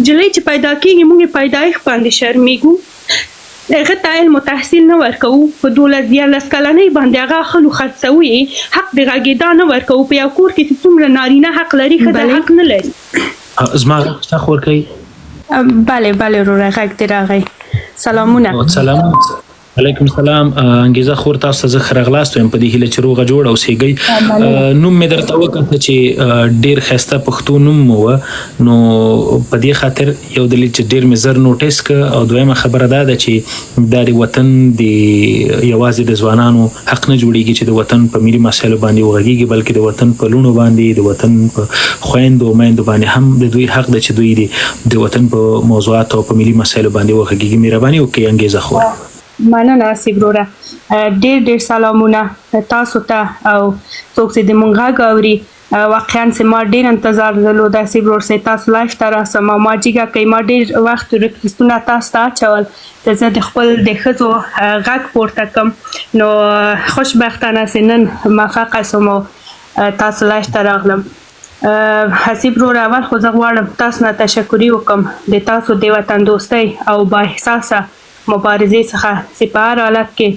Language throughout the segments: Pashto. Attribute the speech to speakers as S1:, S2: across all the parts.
S1: جلۍ چې پیدا کېږي موږ یې پیدایښت باندې شرمېږو. هغه ته علم و تحصیل نه ورکوو، په 12 کلنۍ باندې هغه خلو خرڅوو یې، حق د غږېدا نه ورکوو. په یو کور کې چې څومره نارینه حق لري ښځه حق نه لري.
S2: زما غږ شته خورکئ؟
S1: بله وروره غږ دې راغی. سلامونه.
S2: علیکم السلام. انګیزه خور تاسو ته زه ښه راغلاست وایم په دې هیله چې روغه جوړه اوسېږئ. نوم مې درته وکړه چې ډېر ښایسته پښتو نوم مو وه، نو په دې خاطر یو دلیل چې ډېر مې زر نوټس که، او دویمه خبره دا ده چې دا د وطن د یوازې د ځوانانو حق نه جوړېږي چې د وطن په ملي مسایلو باندې وغږېږي، بلکې د وطن په لوڼو باندې، د وطن په خویندو او میندو باندې هم د دوی حق ده چې دوی د وطن په موضوعاتو او په ملي مسایلو باندې وغږېږي. مهرباني وکړئ انګیزه خور.
S1: مننه حسیب وروره، ډېر سلامونه تاسو ته او څوک چې د مونږ غږ اوري. واقعا چې ما ډېر انتظار درلود حسیب ورور چې تاسو لایف ته راسم، او ما جیګه کوي ما ډېر وخت ریکویسټونه تاسو ته اچول چې زه د خپل د ښځو غږ پورته کړم. نو خوشبختانه چې نن موفقه شوم او تاسو لایف ته راغلم. حسیب وروره، اول خو زه غواړم تاسو نه تشکري وکړم د تاسو د وطن دوستۍ او با احساسه مبارزې څخه چې په هر حالت کې،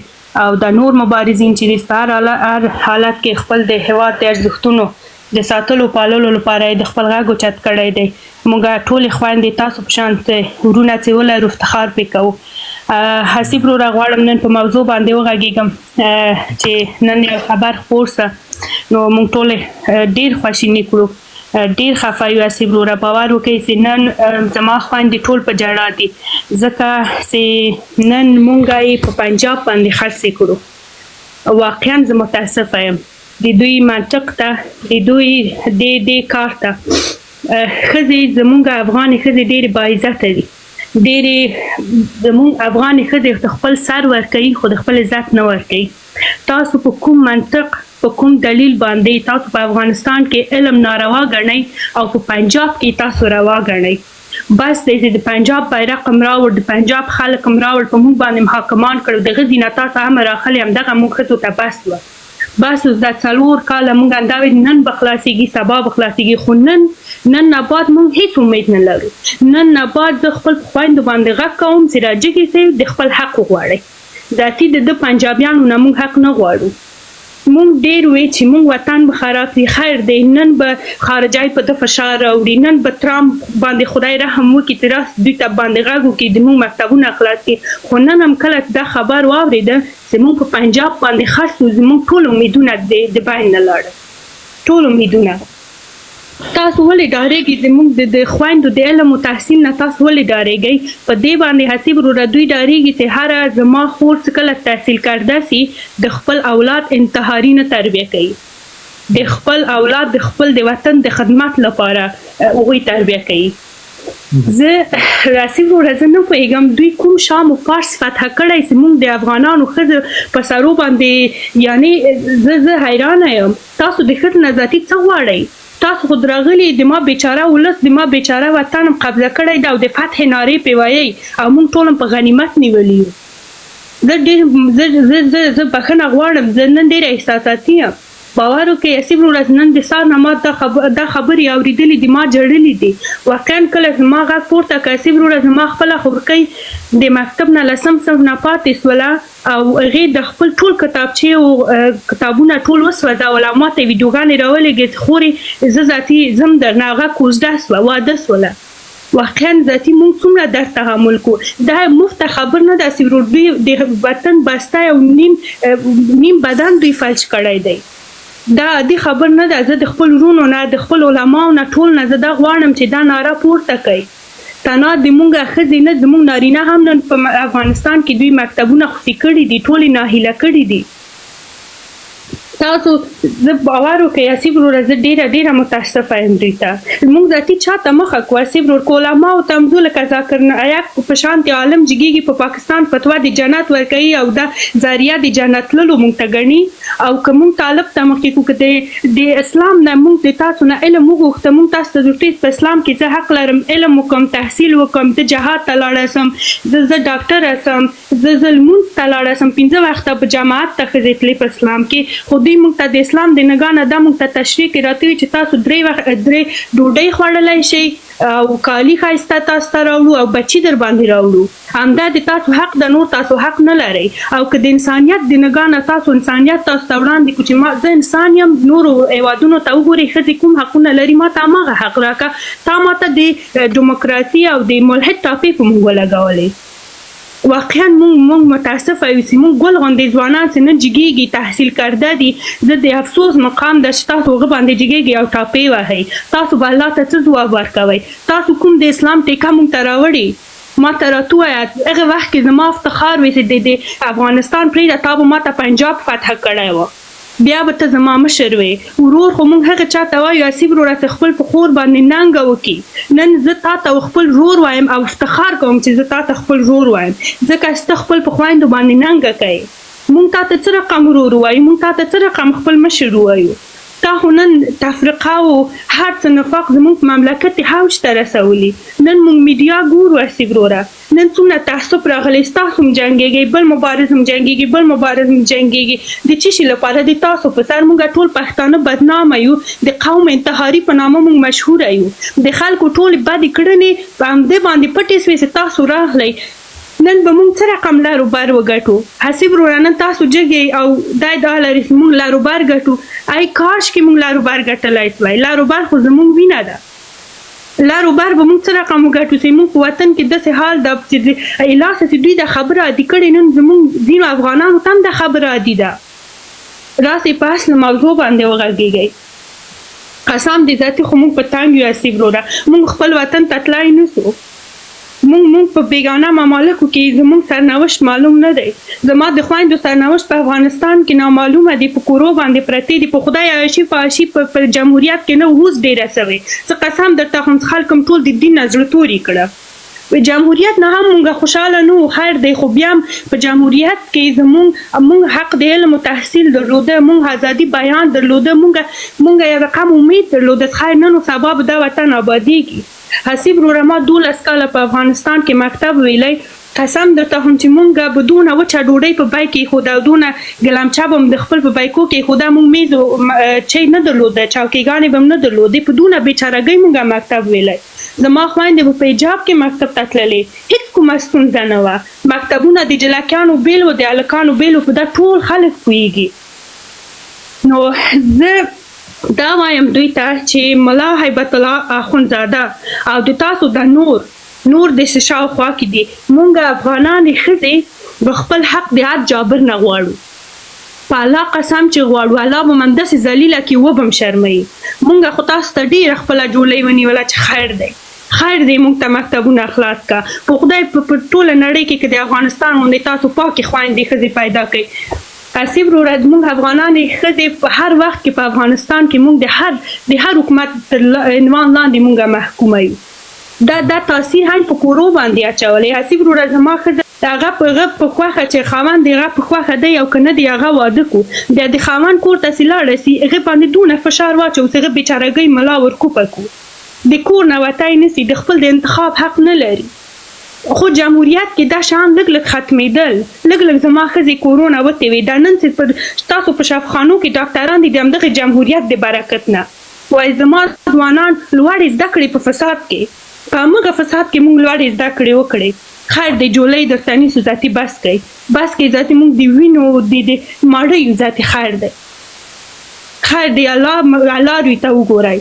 S1: او د نور مبارزین چې په هر حالت کې خپل د هېواد د ارزښتونو د ساتلو پاللو لپاره د خپل غږ اوچت کړی دی. موږ ټولې خویندې تاسو په شان ورونه چې ولرو افتخار پرې کوو. حسیب وروره، غواړم نن په موضوع باندې وغږېږم چې نن یو خبر خپور سه، نو موږ ټولې ډېر خواشیني کړو، ډېر خفه یو. حسیب وروره، باور وکړئ چې نن زما خویندې ټول په ژړا دي، ځکه چې نن موږ یې په پنجاب باندې خرڅې کړو. واقعا زه متاسفه یم د دوی منطق ته، د دوی د کار ته. ښځې زموږ افغانې ښځې ډېرې باعزته دي، ډېرې زموږ افغانې ښځې خپل سر ورکوي خو د خپل عزت نه ورکوي. تاسو په کوم منطق، په کوم دلیل باندې تاسو په افغانستان کې علم ناروا ګڼئ او په پنجاب کې تاسو روا ګڼئ؟ بس دی چې د پنجاب بیرغ هم راوړ، د پنجاب خلک هم راوړ، په موږ باندې محاکمان کړو. د غزې نه تاسو هم راغلي، همدغه موږ ښځو ته بس وه. بس اوس دا 4 کاله موږ دا وایو نن به خلاصېږي، سبا به خلاصېږي، خو نن نه بعد موږ هیڅ امید نه لرو. نن نه بعد زه خپل خویندو باندې غږ کوم چې راجګې سي د خپل حق وغواړئ. ذاتي د پنجابیانو نه موږ حق نه غواړو. موږ ډېر وی چې موږ وطن به خراب شي، خیر دی، نن به خارجای په ده فشار راوړي، نن به ترامپ باندې خدای رحم وکړي چې راست دوی ته باندې غږ وکړي د موږ مکتبونه خلاص کړي. خو نن هم کله چې دا خبر واورېده چې موږ په پنجاب باندې خرڅ شو، زموږ ټول امیدونه د بین نه لاړل، ټول امیدونه. تاسو ولې ډارېږئ زموږ د خویندو د علم و تحصیل نه؟ تاسو ولې ډارېږئ؟ په دې باندې حسیب وروره دوی ډارېږي چې هره زما خور چې کله تحصیل کرده سي د خپل اولاد انتحاري نه تربیه کوي، د خپل اولاد د خپل د وطن د خدمت لپاره هغوی تربیه کوي. زه حسیب وروره زه نه پوهېږم دوی کوم شام و فارس فتح کړی چې موږ د افغانانو ښځو په سرو باندې، یعنې زه حیرانه یم. تاسو د ښځو نه ذاتي څه غواړئ؟ تاسو خو راغلي د ما بیچاره ولس، د ما بیچاره وطن هم قبضه کړی ده او د فتح نارې پرې وایئ او موږ ټول هم په غنیمت نیولي یو. زه بښنه غواړم، زه نن ډېره احساساتي یم. باور وکړئ حسیب وروره، نن د سهار نه ما دا خبرې اورېدلې دي، ما ژړلي دي. واقعا کله زما غږ پورته کړه حسیب وروره، زما خپله خورکئ د مکتب نه 10م صنف نه پاتې سوله او هغې د خپل ټول کتابچې او کتابونه ټول وسوځول او ما ته ویډیوګانې راولېږې چې خورې زه ذاتي ځم درنه. هغه کوژده سوه، واده سوله. واقعا ذاتي موږ څومره درد تحمل کوو. دا مفته خبر نه ده حسیب وروره، دوی د وطن بسته او نیم بدن دوی فلج کړی دی. دا عادي خبر نه ده. زه د خپل ورونو نه، د خپل علماو نه، ټول نه زه دا غواړم چې دا ناره پورته کوي. تنها د مونږ ښځې نه، زموږ نارینه هم نن په افغانستان کې دوی مکتبونه خوسي کړي دي، ټولې ناهیله کړي دي. تاسو زه باور وکړئ حسیب وروره، زه ډېره متاسفه یم دوی ته. موږ ذاتي چا ته مخه کړو حسیب وروره، که علماو ته همزو لکه ذاکر نایک په شانتې عالم جګېږي په پاکستان فتوا د جنت ورکوي او دا ذریعه د جنت تللو موږ ته ګڼي، او که موږ طالب ته مخکې کړو که د اسلام نه موږ د تاسو نه علم وغوښته، موږ تاسو ته ضروري په اسلام کې زه حق لرم علم وکړم، تحصیل وکړم، زه جهاد ته لاړه سم، زه ډاکټره سم، زه لمونځ ته لاړه سم، 5 وخته په جماعت ته ښځې تلې په اسلام کې. خو دوی دوی موږ ته د اسلام د نګاه نه دا موږ ته تشریح کې راته وي چې تاسو درې ډوډۍ خوړلی شئ او کالي ښایسته تاسو ته راوړو او بچي در باندې راوړو، همدا د تاسو حق ده، نور تاسو حق نه لرئ. او که د انسانیت د نګاه نه تاسو انسانیت تاسو ته وړاندې کړو چې زه انسان یم، نورو هیوادونو ته وګورئ ښځې کوم حقونه لري، ما ته هماغه حق راکړه، تا ما ته د ډیموکراسي او د ملحد ټاپې په موږ ولګولې. واقعا مونږ متاسفه یو چې مونږ ګل غوندې ځوانان چې نه جګېږي، تحصیل کرده دي، زه د افسوس مقام ده چې تاسو هغه باندې جګېږئ او ټاپې وهئ. تاسو به الله ته څه ځواب ورکوئ؟ تاسو کوم د اسلام ټیکه مونږ ته راوړې؟ ما ته راته ووایه هغه وخت کې زما افتخار وي چې د افغانستان پرېږده تا به ما ته پنجاب فتح کړی وه، بیا به ته زما مشر وې. ورور خو مونږ هغه چا ته وایو حسیب وروره چې خپل په خور باندې ننګه وکړي. نن زه تا ته خپل ورور وایم او افتخار کوم چې زه تا ته خپل ورور وایم، ځکه چې ته خپل په خویندو باندې ننګه کوې. مونږ تا ته څه رقم ورور وایو، مونږ تا ته څه رقم خپل مشر وایو. تا خو نن تفرقه او هر څه نفاق زموږ په مملکت حوج ته رسولي. نن مونږ میډیا ګورو حسیب وروره، نن څومره تعصب راغلی، ستاسو هم جنګېږئ، بل مبارز هم جنګېږي، بل مبارز هم جنګېږي. د څه شي لپاره؟ د تاسو په سر. مونږ ټول پښتانه بدنامه یو، د قوم انتحاري په نامه مونږ مشهوره یو، د خلکو ټولې بدې کړنې په همدې باندې پټې سوې چې تاسو راغلی. نن به مونږ څه رقم لاروبر وګټو؟ حسیب وروره نن تاسو جګئ او دا ادعا لري چې مونږ لاروبر ګټو. ای کاش کې مونږ لاروبر ګټلی سوای. لاروبر خو زمونږ وینه ده، لاروبر به مونږ څه رقم وګټو چې مونږ په وطن کې داسې حال ده چې ایلاسه چې دوی دا خبره عادي کړې، نن زمونږ ځینو افغانانو ته هم دا خبره عادي ده. راسئ په اصل موضوع باندې وغږېږئ. قسم دې ذاتي خو مونږ په تنګ یو حسیب وروره، مونږ خپل وطن ته تللی نه سو. مونږ په بیګانه ممالکو کې زمونږ سرنوشت معلوم نه دی. زما د خویندو سرنوشت په افغانستان کې نامعلومه دی، په کورو باندې پرتې دي. په خدای عیاشي فحاشي په جمهوریت کې نه اوس ډېره سوې. زه قسم درته خم خلک هم ټول د دین نه زړه توري کړه. په جمهوریت نه هم مونږ خوشحاله نه وو، خیر دی، خو بیا هم په جمهوریت کې مونږ حق د علم و تحصیل درلوده، مونږ ازادي بیان درلوده، مونږ یو رقم امید درلوده. خیر نن و سبا به دا وطن آبادېږي. حسیب وروره ما 12 کاله په افغانستان کې مکتب ویلی، قسم درته هم چې مونږ به دونه وچه ډوډۍ په بیک کې ایښوده او دونه ګلمچه به م د خپل په بیکو کې ایښوده. مونږ میز چی نه درلوده، چوکیګانې به م نه درلودې، په دونه بېچارهګۍ مونږ مکتب ویلی. زما خویندې به په حجاب کې مکتب ته تللې، هېڅ کومه ستونزه نه وه. مکتبونه د جلکیانو بیل و، د هلکانو بیل و، په دا ټول خلک پوهېږي. نو زه دا وایم دوی ته چې ملا هیبت الله اخندزاده او د تاسو د نور د شاوخوا کې دي، مونږ افغانانې ښځې به خپل حق د هر جابر نه غواړو. په الله قسم چې غواړو، الله به من داسې ذلیله کړي وبه م شرموي. مونږ خو تاسو ته ډېره خپله جولۍ ونیوله چې خیر دی، خیر دی، مونږ ته مکتبونه خلاص کا. په خدای په ټوله نړۍ کې که د افغانستان غوندې تاسو پاکې خویندې ښځې پیدا کړئ. حسیب وروره مونږ افغانانې ښځې په هر وخت کې په افغانستان کې مونږ د هر حکومت تر عنوان لاندې مونږ محکومه یو. دا تاثیر هم په کورو باندې اچولی. حسیب وروره زما ښځه هغه په خوښه چې خاوند د هغه په خوښه دی او که نه د هغه واده کو، بیا د خاوند کور ته چې لاړه سي هغې باندې دونه فشار واچو چې هغه بېچارهګۍ ملا ورکوپه کړو، د کور نه وتی نه سي، د خپل د انتخاب حق نه لري. خو جمهوریت کې دا شان لږ ختمېدل، لږ زما ښځې کورونه وتې وې. دا نن چې تاسو په شفاخانو کې ډاکټران دي د همدغه جمهوریت د برکت نه. وایي زما ځوانان لوړې زده کړې په فساد کې، په همغه فساد کې مونږ لوړې زده کړې وکړې. خیر د جولۍ درته نیسو ذاتي بس کوي ذاتي مونږ د وینو د ماړیو ذاتي خیر دی. خیر دی، الله روی ته وګورئ،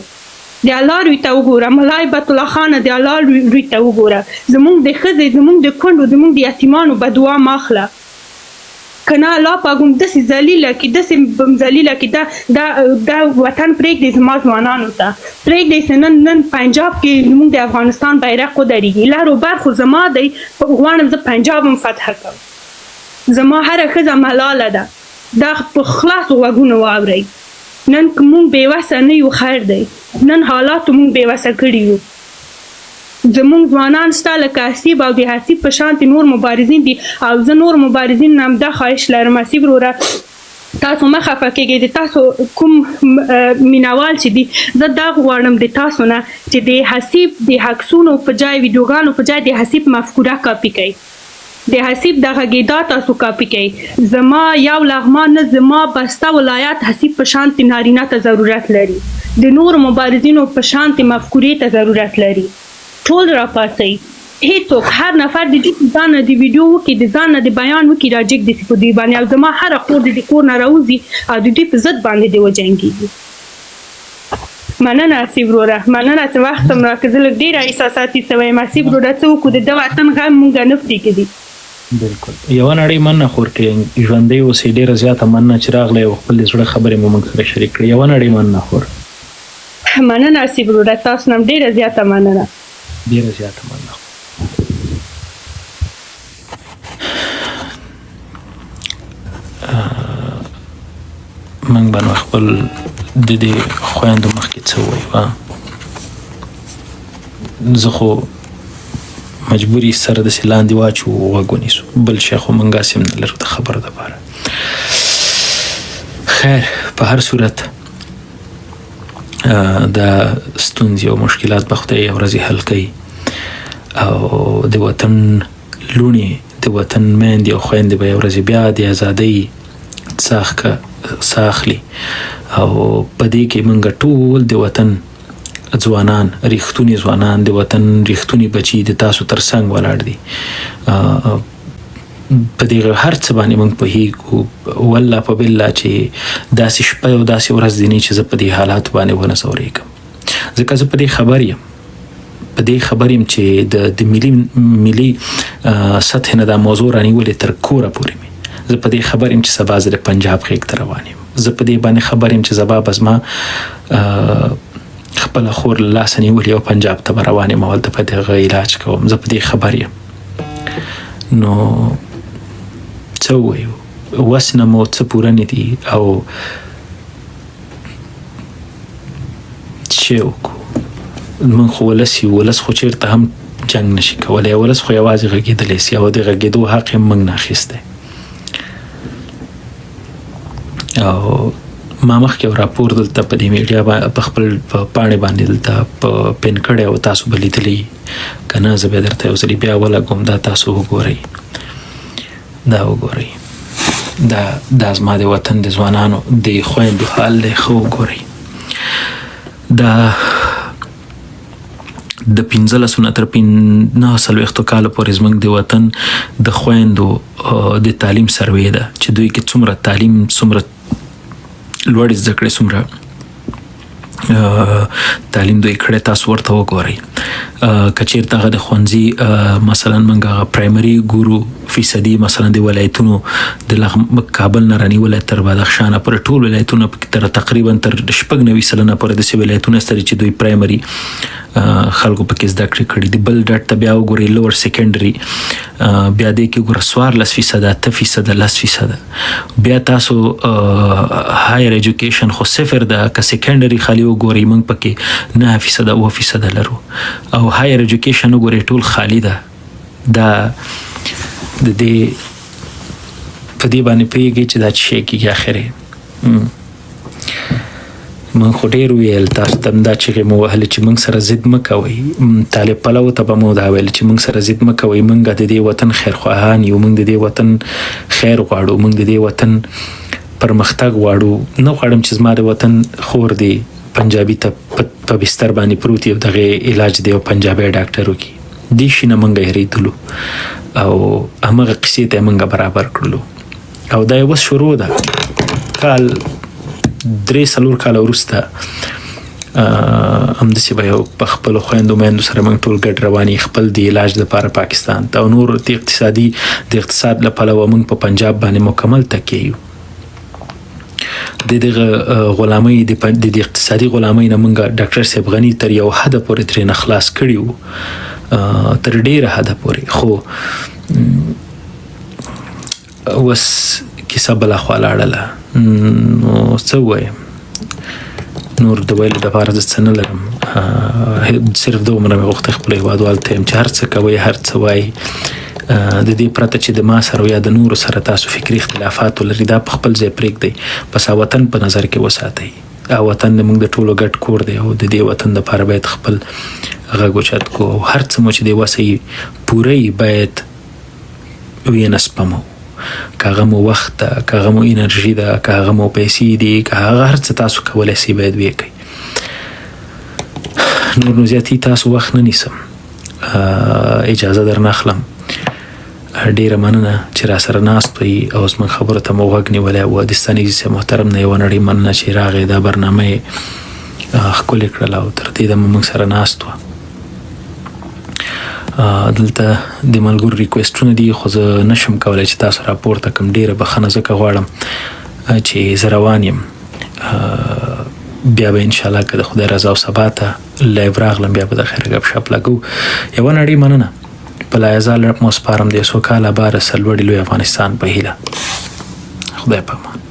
S1: د الله روی ته وګوره، ملا هیبت الله خانه د الله روی ته وګوره. زمونږ د ښځې، زمونږ د کونډو، زمونږ د یتیمانو به دعا ماخله. که نه الله پاک هم داسې ذلیله کړي، داسې ذلیله کړي، دا وطن پرېږدي زما ځوانانو ته، پرېږدی چې نن پنجاب کې زمونږ د افغانستان بیرغ ودرېږي. لاروبر خو زما دی، غواړم زه پنجاب هم فتح کړم. زما هره ښځه ملاله ده، دا په خلاصو غوږونو واورئ. نن که مونږ بېوسه نه یو خیر دی، نن حالاتو مونږ بېوسه کړي یو. زمونږ ځوانان شته لکه حسیب او د حسیب په شانتې نور مبارزین دي، او زه نور مبارزین نه هم دا خواهش لرم. حسیب وروره تاسو مه خفه کېږئ، د تاسو کوم مینوال چې دي، زه دا غواړم د تاسو نه چې د حسیب د عکسونو په ځای، ویډیوګانو په ځای د حسیب مفکوره کاپي کړئ. د حسیب د غږېدا تاسو کاپي کوئ. زما یو لغمان نه زما بسته ولایت حسیب په شانتې نارینه ته ضرورت لري. د نورو مبارزینو په شانتې مفکورې ته ضرورت لري. ټول راپاڅئ. هیڅوک هر نفر د دې ځان نه د ویډیو وکړي د ځان نه د بیان وکړي راجګ دي په دوی باندې او زما هره خور د دې کور نه راوځي او د دوی په ضد باندې دې وجنګېږي. مننه حسیب وروره، مننه چې وخت هم راکړ. زه لږ ډېره احساساتي سوی یم. حسیب وروره څه وکړو د ده وطن غم مونږ نه پرېږدي.
S2: بالکل یوه نړۍ مننه خورکئ، ژوندی اوسئ. ډېره زیاته مننه چې راغلی او خپل د زړه خبرې مو موږ سره شریک کړې. یوه نړۍ مننه خور.
S1: مننه حسیب وروره، تاسو نه هم ډېره زیاته مننه.
S2: ډېره زیاته مننه. موږ به نو خپل د دې خویندو مخکې څه ووایو. زه خو مجبوري سره داسې لاندې واچو غوږ ونیسو، بل شی خو موږ هسې هم نه لرو د خبرو دپاره. خیر په هر صورت دا ستونزې او مشکلات به خدای یو ورځې حل کوي او د وطن لوڼې د وطن میندې او خویندې به یو ورځې بیا د ازادۍ ساه اخلي او په دې کې موږ ټول د وطن ځوانان، ریښتوني ځوانان، د وطن ریښتوني بچي د تاسو تر څنګ ولاړ دي. په دې هر څه باندې موږ پوهېږو. والله په بالله چې داسې شپه او داسې ورځ دي نه چې زه په دې حالاتو باندې ونه ځورېږم. ځکه زه په دې خبر یم چې د ملي سطح نه دا موضوع رانیولې تر کوره پورې مې. زه په دې خبر یم چې سبا زه د پنجاب غېږ ته روان یم. زه په دې باندې خبر یم چې سبا به زما خپله خور له لاسه نیولې او پنجاب ته به روان یم او هلته به د هغه علاج کوم. زه په دې خبر یم. نو څه ووایو، وس نه مو څه پوره نه دي او څه وکړو. موږ خو ولس یو، ولس خو چېرته هم جنګ نشي کولی. ولس خو یوازې غږېدلی سي او د غږېدو حق یې موږ نه اخیستی. او ما مخکې یو راپور دلته په دې میډیا په خپل پاڼې باندې دلته پین کړی او تاسو به لیدلی که نه زه بیا درته یو ځلې بیا ولګوم. دا تاسو وګورئ، دا زما د وطن د ځوانانو د خویندو حال دی. ښه وګورئ. دا د 15 نه تر 49 کاله پورې زموږ د وطن د خویندو د تعلیم سروې ده چې دوی کې څومره تعلیم، څومره لوړې زده کړې، څومره تعلیم دوی کړی. تاسو ورته وګورئ. که چېرته هغه د ښوونځي مثلا موږ هغه پرایمري ګورو فیصدي مثلا د ولایتونو د کابل نه رانیولی تر بدخشانه پورې ټول ولایتونه تقریبا تر 96 سلنه پورې داسې ولایتونه شته چې دوی پرایمري خلکو پکې زده کړې کړي دي. بل ډټ ته بیا وګورئ لوور سیکنډري، بیا دې کې وګوره 14%، 8%، 10%. بیا تاسو هایر ایجوکیشن خو 0 ده. که سیکنډري خالي وګورئ موږ پکې 9% 7% لرو او هایر ایجوکیشن وګورئ ټول خالی ده. دا د دې په دې باندې پوهېږئ چې دا څه شی کېږي. اخرې موږ خو ډېر ویل، تاسو ته هم دا چغې مو وهلې چې موږ سره ضد مه کوئ. طالب پلو ته به مو دا ویل چې موږ سره ضد مه کوئ. موږ د دې وطن خیرخواهان یو، موږ د دې وطن خیر غواړو، موږ د دې وطن پرمختګ غواړو. نه غواړم چې زما د وطن خور دی پنجابي ته په بستر باندې پروت یو دغه علاج دی او پنجابي ډاکټر وکړي. دې شي نه موږ هېرېدلو او همغه قصې ته یې موږ برابر کړلو او دا یې اوس شروع ده. کال 3-4 کاله وروسته همداسې به یو په خپلو خویندو میندو سره موږ ټول ګډ رواني خپل د علاج لپاره پاکستان ته او نور د اقتصاد له پلوه موږ په پنجاب باندې مکمل تکیه یو. د دغه غلامۍ د اقتصادي غلامۍ نه موږ ډاکټر صاحب غني تر یو حده پورې ترې نه خلاص کړي وو، تر ډېره حده پورې. خو اوس کیسه بله خوا لاړله. نو څه ووایم، نور د ویلو دپاره زه څه نه لرم. صرف دومره مې غوښتې خپلو هېوادوالو ته یم چې هر څه کوئ، هر څه وایي، د دې پرته چې د ما سره یا د نورو سره تاسو فکري اختلافات ولري، دا په خپل ځای پرېږدئ. بس وطن په نظر کې وساتئ. وطن زموږ د ټولو ګډ کور دی او د دې وطن دپاره باید خپل غږ اوچت کړو او هر څه مو چې دی وسه یې پوره یې باید وینه سپمو، که هغه مو وخت ده، که هغه مو انرژي ده، که هغه مو پیسې دي، که هغه هر څه تاسو کولی سئ باید ویې کوئ. نور نو زیاتي تاسو وخت نه نیسم، اجازه در نخلم. ډیره مننه چې را سره ناست وئ او زموږ خبرو ته مو غوږ نیولی و. د ستانیزي صاحب محترم نه یوه نړۍ مننه چې راغی، دا برنامه یې ښکلې کړله او تر دې دمه موږ سره ناست وه. دلته د ملګرو ریکویسټونه دي خو زه نشم کولی چې تاسو راپورته کړم. ډیره بخښنه ځکه غواړم چې زه روان یم. بیا به انشاءالله که د خدای رضا او سبا ته لایو راغلم بیا به د خیره ګپ شپ لګو. یوه نړۍ مننه. په لایزال مو سپارم د یو سوکاله باره سرلوړي لوی افغانستان په هیله. خدای په امان.